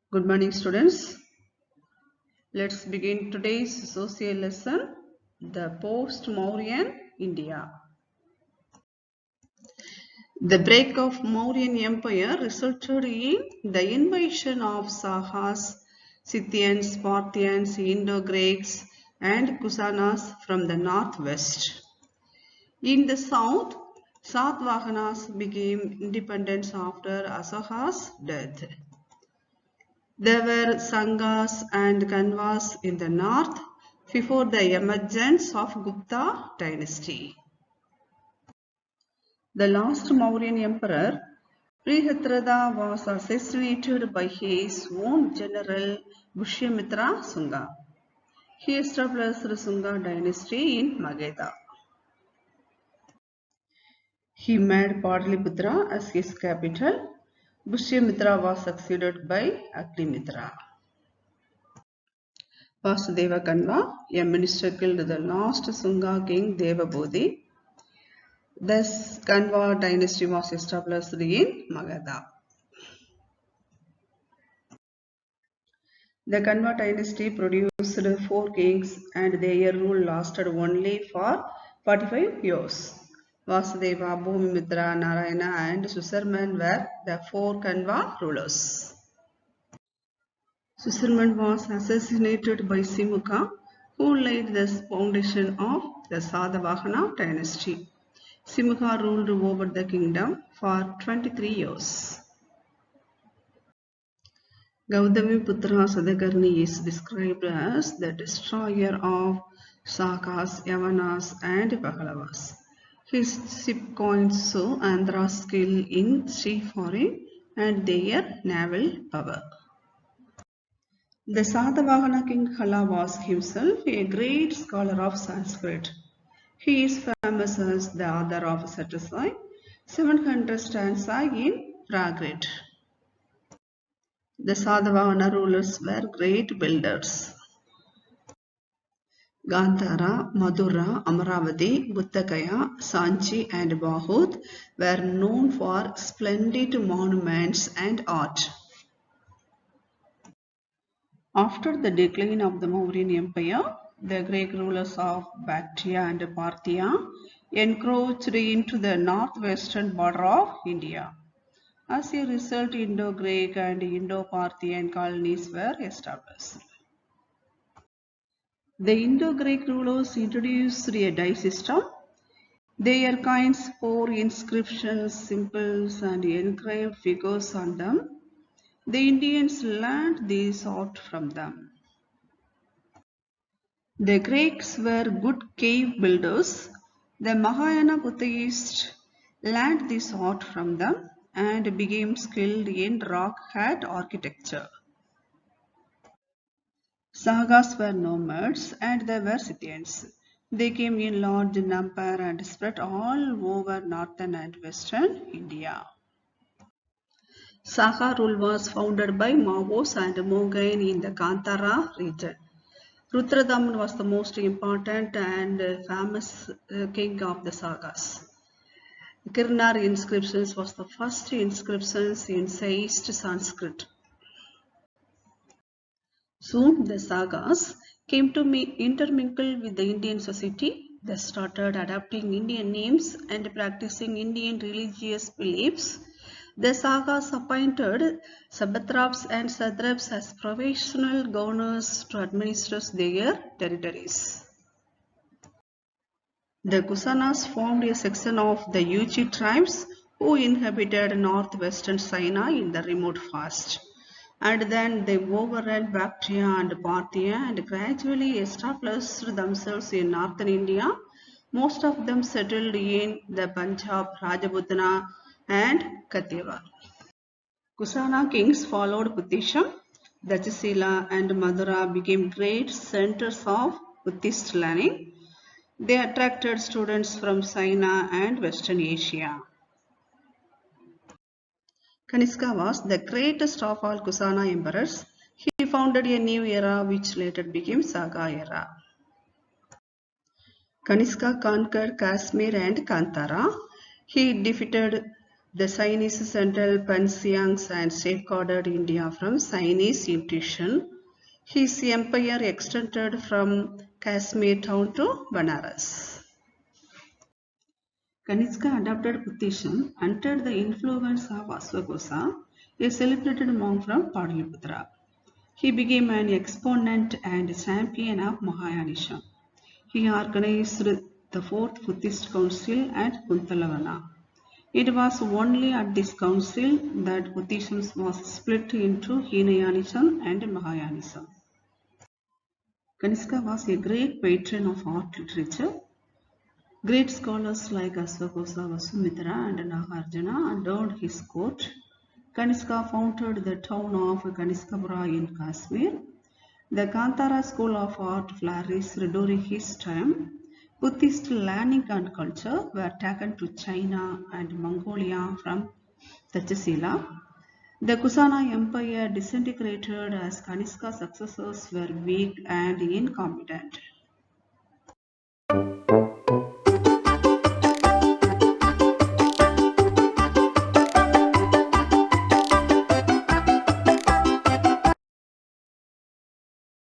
Good morning, students. Let's begin today's social lesson, the post-Mauryan India. The break of Mauryan Empire resulted in the invasion of Sahas, Scythians, Parthians, Indo-Greeks, and Kusanas from the northwest. In the south, Satavahanas became independent after Asoka's death. There were Sanghas and Kanvas in the north before the emergence of Gupta dynasty. The last Mauryan emperor, Prihadrada, was assassinated by his own general Pushyamitra Sunga. He established the Sunga dynasty in Magadha. He made Pataliputra as his capital. Pushyamitra was succeeded by Agnimitra. Vasudeva Kanva, a minister, killed the last Sunga king Devabodhi. Thus, Kanva dynasty was established in Magadha. The Kanva dynasty produced 4 kings and their rule lasted only for 45 years. Vasudeva, Bhumimitra, Narayana and Susarman were the 4 Kanva rulers. Susarman was assassinated by Simukha, who laid the foundation of the Satavahana dynasty. Simukha ruled over the kingdom for 23 years. Gautamiputra Satakarni is described as the destroyer of Shakas, Yavanas and Pahalavas. His ship coins show Andhra's skill in seafaring and their naval power. The Satavahana king Kala was himself a great scholar of Sanskrit. He is famous as the author of Satyasai, 700 stanza in Prakrit. The Satavahana rulers were great builders. Gandhara, Madura, Amaravati, Buddhagaya, Sanchi and Bahut were known for splendid monuments and art. After the decline of the Mauryan Empire, the Greek rulers of Bactria and Parthia encroached into the northwestern border of India. As a result, Indo-Greek and Indo-Parthian colonies were established. The Indo-Greek rulers introduced a die system. Their coins bore inscriptions, symbols, and engraved figures on them. The Indians learned this art from them. The Greeks were good cave builders. The Mahayana Buddhists learned this art from them and became skilled in rock-cut architecture. Sagas were nomads and they were Scythians. They came in large number and spread all over northern and western India. Saga rule was founded by Maos and Mogain in the Kantara region. Rudradaman was the most important and famous king of the sagas. Kirnar inscriptions was the first inscriptions in seist Sanskrit. Soon the sagas came to intermingle with the Indian society. They started adopting Indian names and practicing Indian religious beliefs. The sagas appointed satraps and satraps as professional governors to administer their territories. The Kusanas formed a section of the Yuchi tribes who inhabited northwestern China in the remote past. And then they overran Bactria and Parthia and gradually established themselves in northern India. Most of them settled in the Punjab, Rajputana and Kathiawar. Kusana kings followed Buddhism. Dachasila and Madura became great centers of Buddhist learning. They attracted students from China and Western Asia. Kanishka was the greatest of all Kusana emperors. He founded a new era which later became Saga era. Kanishka conquered Kashmir and Kantara. He defeated The Chinese settled Panxiangs and safeguarded India from Chinese invasion. His empire extended from Kashmir town to Banaras. Kanishka adopted Buddhism under the influence of Asvaghosha, a celebrated monk from Pataliputra. He became an exponent and champion of Mahayanism. He organized the Fourth Buddhist Council at Kuntalavana. It was only at this council that Buddhism was split into Hinayanism and Mahayanism. Kanishka was a great patron of art literature. Great scholars like Asvaghosha, Vasumitra, and Nagarjuna adorned his court. Kanishka founded the town of Kanishkapura in Kashmir. The Kantara school of art flourished during his time. Buddhist learning and culture were taken to China and Mongolia from Tachasila. The Kusana Empire disintegrated as Kanishka's successors were weak and incompetent.